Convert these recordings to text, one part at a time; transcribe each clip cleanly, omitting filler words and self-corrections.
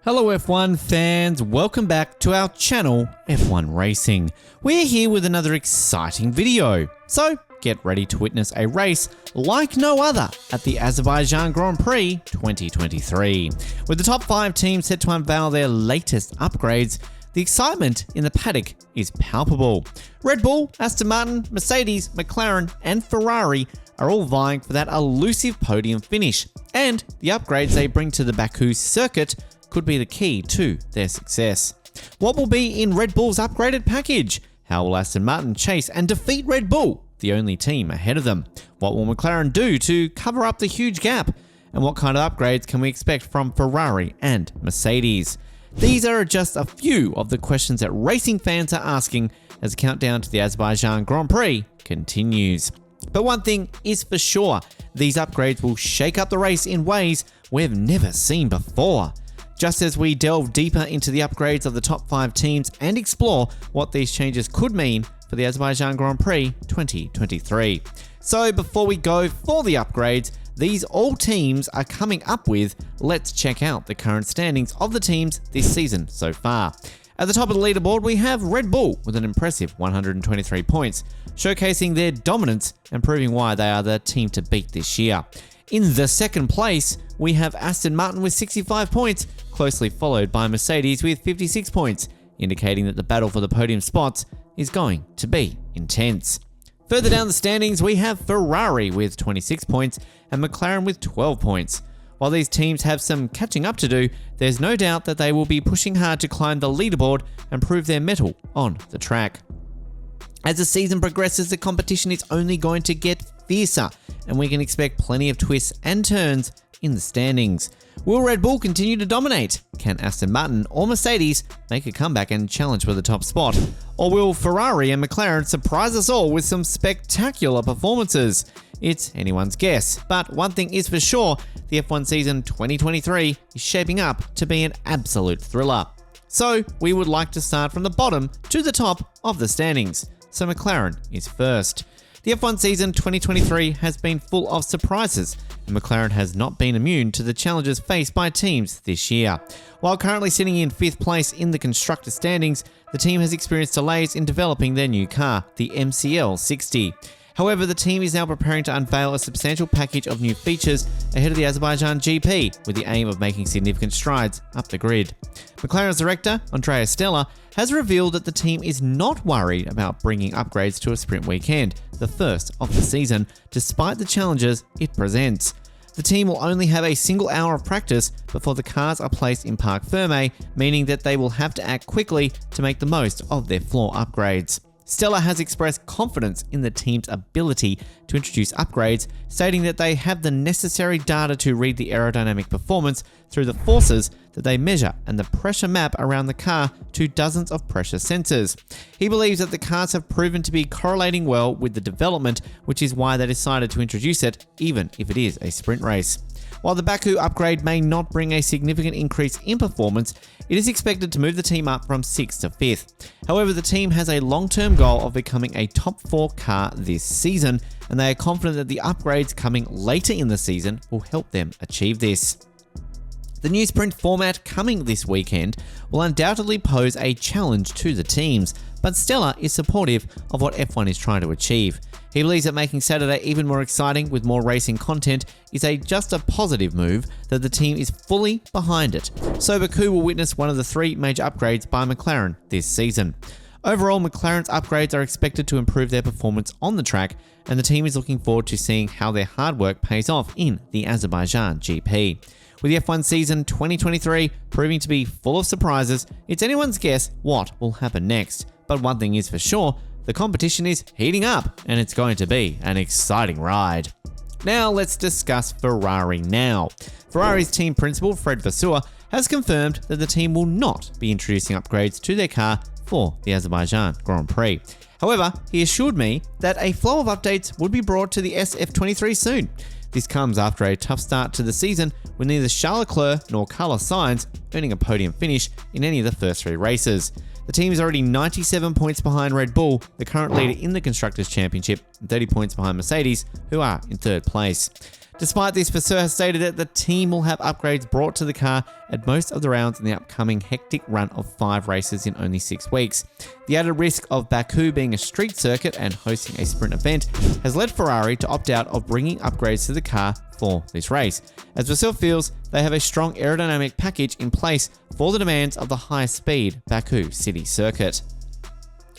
Hello F1 fans, welcome back to our channel F1 Racing. We're here with another exciting video, so get ready to witness a race like no other at the Azerbaijan Grand Prix 2023. With the top 5 teams set to unveil their latest upgrades, the excitement in the paddock is palpable. Red Bull, Aston Martin, Mercedes, McLaren and Ferrari are all vying for that elusive podium finish, and the upgrades they bring to the Baku circuit could be the key to their success. What will be in Red Bull's upgraded package? How will Aston Martin chase and defeat Red Bull, the only team ahead of them? What will McLaren do to cover up the huge gap? And what kind of upgrades can we expect from Ferrari and Mercedes? These are just a few of the questions that racing fans are asking as the countdown to the Azerbaijan Grand Prix continues. But one thing is for sure, these upgrades will shake up the race in ways we've never seen before. Just as we delve deeper into the upgrades of the top 5 teams and explore what these changes could mean for the Azerbaijan Grand Prix 2023. So before we go for the upgrades these all teams are coming up with, let's check out the current standings of the teams this season so far. At the top of the leaderboard we have Red Bull with an impressive 123 points, showcasing their dominance and proving why they are the team to beat this year. In the second place, we have Aston Martin with 65 points, closely followed by Mercedes with 56 points, indicating that the battle for the podium spots is going to be intense. Further down the standings, we have Ferrari with 26 points and McLaren with 12 points. While these teams have some catching up to do, there's no doubt that they will be pushing hard to climb the leaderboard and prove their mettle on the track. As the season progresses, the competition is only going to get fiercer, and we can expect plenty of twists and turns in the standings. Will Red Bull continue to dominate? Can Aston Martin or Mercedes make a comeback and challenge for the top spot? Or will Ferrari and McLaren surprise us all with some spectacular performances? It's anyone's guess, but one thing is for sure, the F1 season 2023 is shaping up to be an absolute thriller. So we would like to start from the bottom to the top of the standings. So McLaren is first. The F1 season 2023 has been full of surprises, and McLaren has not been immune to the challenges faced by teams this year. While currently sitting in 5th place in the constructor standings, the team has experienced delays in developing their new car, the MCL 60. However, the team is now preparing to unveil a substantial package of new features ahead of the Azerbaijan GP, with the aim of making significant strides up the grid. McLaren's director, Andrea Stella, has revealed that the team is not worried about bringing upgrades to a sprint weekend, the first of the season, despite the challenges it presents. The team will only have a single hour of practice before the cars are placed in Parc Ferme, meaning that they will have to act quickly to make the most of their floor upgrades. Stella has expressed confidence in the team's ability to introduce upgrades, stating that they have the necessary data to read the aerodynamic performance through the forces that they measure and the pressure map around the car to dozens of pressure sensors. He believes that the cars have proven to be correlating well with the development, which is why they decided to introduce it, even if it is a sprint race. While the Baku upgrade may not bring a significant increase in performance, it is expected to move the team up from 6th to 5th. However, the team has a long-term goal of becoming a top 4 car this season, and they are confident that the upgrades coming later in the season will help them achieve this. The new sprint format coming this weekend will undoubtedly pose a challenge to the teams, but Stella is supportive of what F1 is trying to achieve. He believes that making Saturday even more exciting with more racing content is just a positive move, that the team is fully behind it. So Baku will witness one of the 3 major upgrades by McLaren this season. Overall, McLaren's upgrades are expected to improve their performance on the track, and the team is looking forward to seeing how their hard work pays off in the Azerbaijan GP. With the F1 season 2023 proving to be full of surprises, it's anyone's guess what will happen next. But one thing is for sure, the competition is heating up and it's going to be an exciting ride. Now let's discuss Ferrari now. Ferrari's team principal Fred Vasseur has confirmed that the team will not be introducing upgrades to their car for the Azerbaijan Grand Prix. However, he assured me that a flow of updates would be brought to the SF23 soon. This comes after a tough start to the season with neither Charles Leclerc nor Carlos Sainz earning a podium finish in any of the first 3 races. The team is already 97 points behind Red Bull, the current leader in the Constructors' Championship, and 30 points behind Mercedes, who are in 3rd place. Despite this, Vasseur has stated that the team will have upgrades brought to the car at most of the rounds in the upcoming hectic run of 5 races in only 6 weeks. The added risk of Baku being a street circuit and hosting a sprint event has led Ferrari to opt out of bringing upgrades to the car for this race, as Vasseur feels they have a strong aerodynamic package in place for the demands of the high-speed Baku city circuit.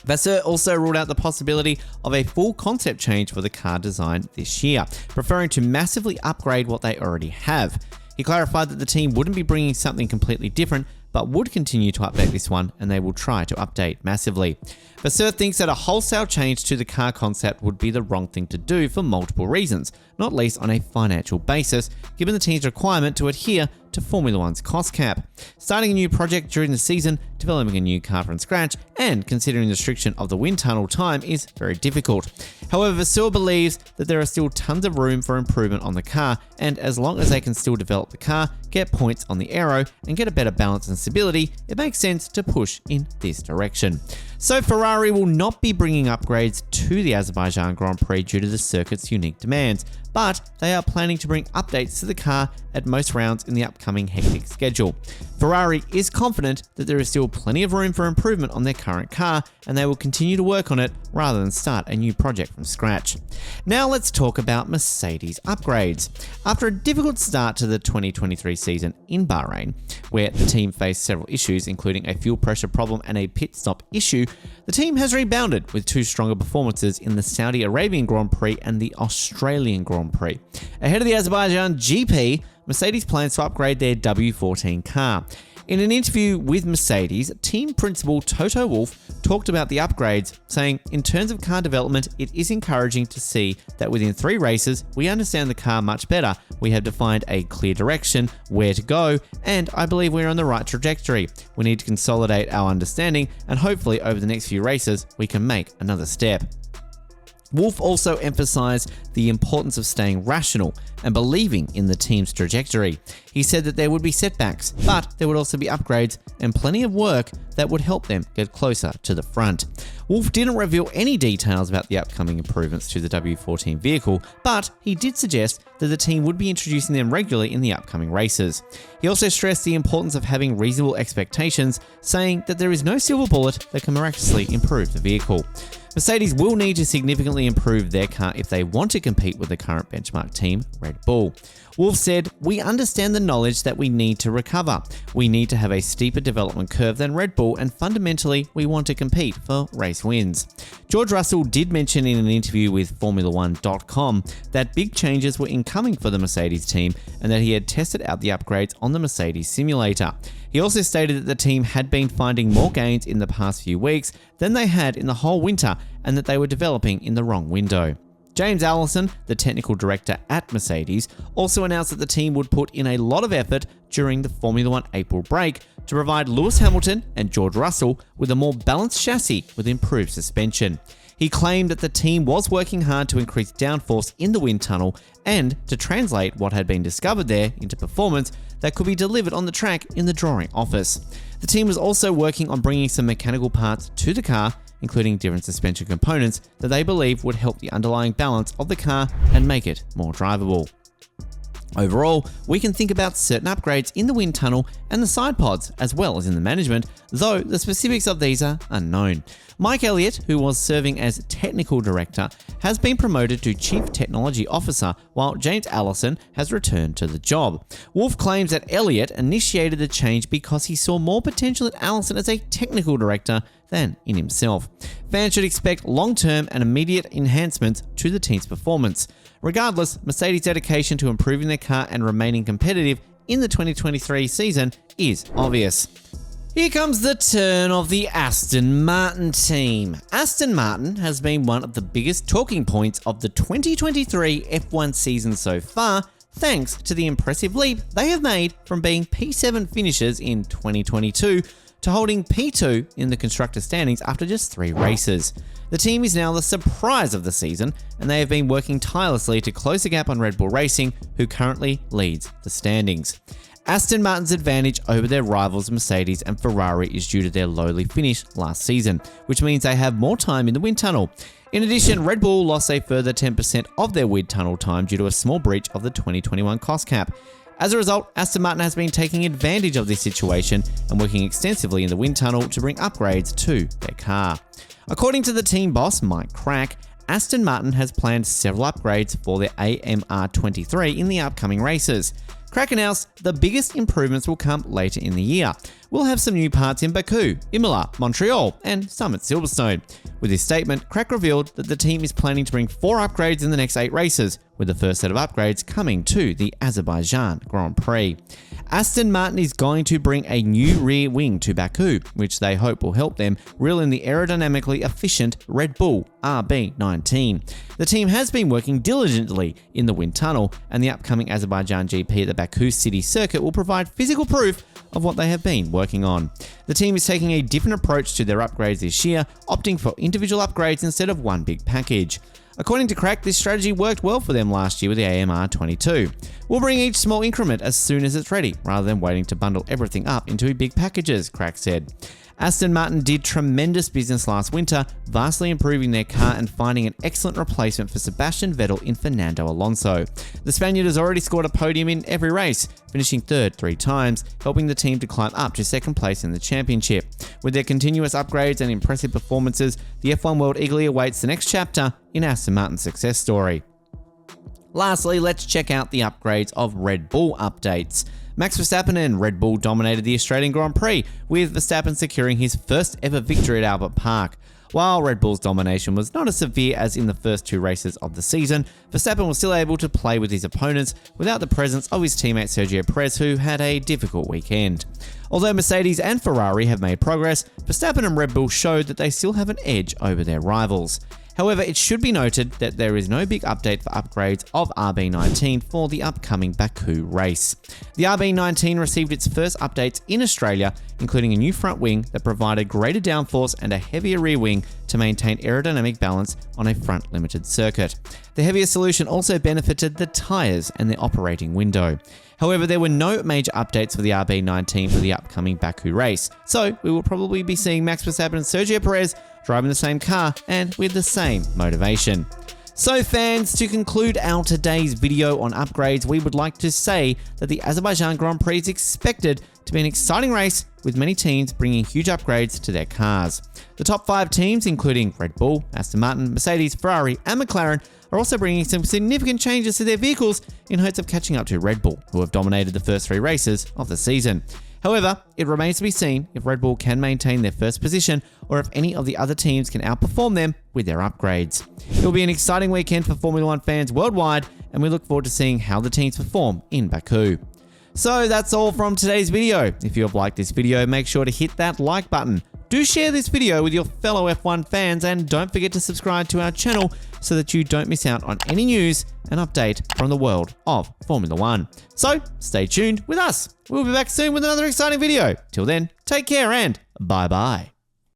Vasseur also ruled out the possibility of a full concept change for the car design this year, preferring to massively upgrade what they already have. He clarified that the team wouldn't be bringing something completely different, but would continue to update this one, and they will try to update massively. Vasseur thinks that a wholesale change to the car concept would be the wrong thing to do for multiple reasons, not least on a financial basis, given the team's requirement to adhere to Formula One's cost cap. Starting a new project during the season, developing a new car from scratch, and considering the restriction of the wind tunnel time is very difficult. However, Vasseur believes that there are still tons of room for improvement on the car, and as long as they can still develop the car, get points on the aero, and get a better balance and stability, it makes sense to push in this direction. So Ferrari will not be bringing upgrades to the Azerbaijan Grand Prix due to the circuit's unique demands, but they are planning to bring updates to the car at most rounds in the upcoming hectic schedule. Ferrari is confident that there is still plenty of room for improvement on their current car, and they will continue to work on it rather than start a new project from scratch. Now let's talk about Mercedes upgrades. After a difficult start to the 2023 season in Bahrain, where the team faced several issues including a fuel pressure problem and a pit stop issue, the team has rebounded with 2 stronger performances in the Saudi Arabian Grand Prix and the Australian Grand Prix. Ahead of the Azerbaijan GP, Mercedes plans to upgrade their W14 car. In an interview with Mercedes, team principal Toto Wolff talked about the upgrades, saying, "In terms of car development, it is encouraging to see that within 3 races, we understand the car much better. We have defined a clear direction, where to go, and I believe we're on the right trajectory. We need to consolidate our understanding, and hopefully over the next few races, we can make another step." Wolff also emphasized the importance of staying rational and believing in the team's trajectory. He said that there would be setbacks, but there would also be upgrades and plenty of work that would help them get closer to the front. Wolff didn't reveal any details about the upcoming improvements to the W14 vehicle, but he did suggest that the team would be introducing them regularly in the upcoming races. He also stressed the importance of having reasonable expectations, saying that there is no silver bullet that can miraculously improve the vehicle. Mercedes will need to significantly improve their car if they want to compete with the current benchmark team, Red Bull. Wolff said, "We understand the knowledge that we need to recover. We need to have a steeper development curve than Red Bull, and fundamentally, we want to compete for race wins." George Russell did mention in an interview with Formula1.com that big changes were incoming for the Mercedes team and that he had tested out the upgrades on the Mercedes simulator. He also stated that the team had been finding more gains in the past few weeks than they had in the whole winter, and that they were developing in the wrong window. James Allison, the technical director at Mercedes, also announced that the team would put in a lot of effort during the Formula 1 April break to provide Lewis Hamilton and George Russell with a more balanced chassis with improved suspension. He claimed that the team was working hard to increase downforce in the wind tunnel and to translate what had been discovered there into performance that could be delivered on the track in the drawing office. The team was also working on bringing some mechanical parts to the car, including different suspension components that they believe would help the underlying balance of the car and make it more drivable. Overall, we can think about certain upgrades in the wind tunnel and the side pods, as well as in the management, though the specifics of these are unknown. Mike Elliott, who was serving as technical director, has been promoted to chief technology officer, while James Allison has returned to the job. Wolff claims that Elliott initiated the change because he saw more potential in Allison as a technical director than in himself. Fans should expect long-term and immediate enhancements to the team's performance. Regardless, Mercedes' dedication to improving their car and remaining competitive in the 2023 season is obvious. Here comes the turn of the Aston Martin team. Aston Martin has been one of the biggest talking points of the 2023 F1 season so far, thanks to the impressive leap they have made from being P7 finishers in 2022 to holding P2 in the constructor standings after just 3 races. The team is now the surprise of the season, and they have been working tirelessly to close the gap on Red Bull Racing, who currently leads the standings. Aston Martin's advantage over their rivals Mercedes and Ferrari is due to their lowly finish last season, which means they have more time in the wind tunnel. In addition, Red Bull lost a further 10% of their wind tunnel time due to a small breach of the 2021 cost cap. As a result, Aston Martin has been taking advantage of this situation and working extensively in the wind tunnel to bring upgrades to their car. According to the team boss, Mike Crack, Aston Martin has planned several upgrades for their AMR23 in the upcoming races. Crack announced the biggest improvements will come later in the year. We'll have some new parts in Baku, Imola, Montreal, and some at Silverstone. With this statement, Crack revealed that the team is planning to bring 4 upgrades in the next 8 races, with the first set of upgrades coming to the Azerbaijan Grand Prix. Aston Martin is going to bring a new rear wing to Baku, which they hope will help them reel in the aerodynamically efficient Red Bull RB19. The team has been working diligently in the wind tunnel, and the upcoming Azerbaijan GP at the Baku City Circuit will provide physical proof of what they have been working on. The team is taking a different approach to their upgrades this year, opting for individual upgrades instead of one big package. According to Crack, this strategy worked well for them last year with the AMR22. We'll bring each small increment as soon as it's ready, rather than waiting to bundle everything up into big packages, Crack said. Aston Martin did tremendous business last winter, vastly improving their car and finding an excellent replacement for Sebastian Vettel in Fernando Alonso. The Spaniard has already scored a podium in every race, finishing third 3 times, helping the team to climb up to second place in the championship. With their continuous upgrades and impressive performances, the F1 world eagerly awaits the next chapter in Aston Martin's success story. Lastly, let's check out the upgrades of Red Bull updates. Max Verstappen and Red Bull dominated the Australian Grand Prix, with Verstappen securing his first ever victory at Albert Park. While Red Bull's domination was not as severe as in the first 2 races of the season, Verstappen was still able to play with his opponents without the presence of his teammate Sergio Perez, who had a difficult weekend. Although Mercedes and Ferrari have made progress, Verstappen and Red Bull showed that they still have an edge over their rivals. However, it should be noted that there is no big update for upgrades of RB19 for the upcoming Baku race. The RB19 received its first updates in Australia, including a new front wing that provided greater downforce and a heavier rear wing to maintain aerodynamic balance on a front limited circuit. The heavier solution also benefited the tyres and the operating window. However, there were no major updates for the RB19 for the upcoming Baku race, so we will probably be seeing Max Verstappen and Sergio Perez driving the same car and with the same motivation. So fans, to conclude our today's video on upgrades, we would like to say that the Azerbaijan Grand Prix is expected to be an exciting race with many teams bringing huge upgrades to their cars. The top 5 teams, including Red Bull, Aston Martin, Mercedes, Ferrari and McLaren, are also bringing some significant changes to their vehicles in hopes of catching up to Red Bull, who have dominated the first 3 races of the season. However, it remains to be seen if Red Bull can maintain their first position or if any of the other teams can outperform them with their upgrades. It will be an exciting weekend for Formula 1 fans worldwide, and we look forward to seeing how the teams perform in Baku. So that's all from today's video. If you have liked this video, make sure to hit that like button. Do share this video with your fellow F1 fans, and don't forget to subscribe to our channel so that you don't miss out on any news and update from the world of Formula 1. So stay tuned with us. We'll be back soon with another exciting video. Till then, take care and bye bye.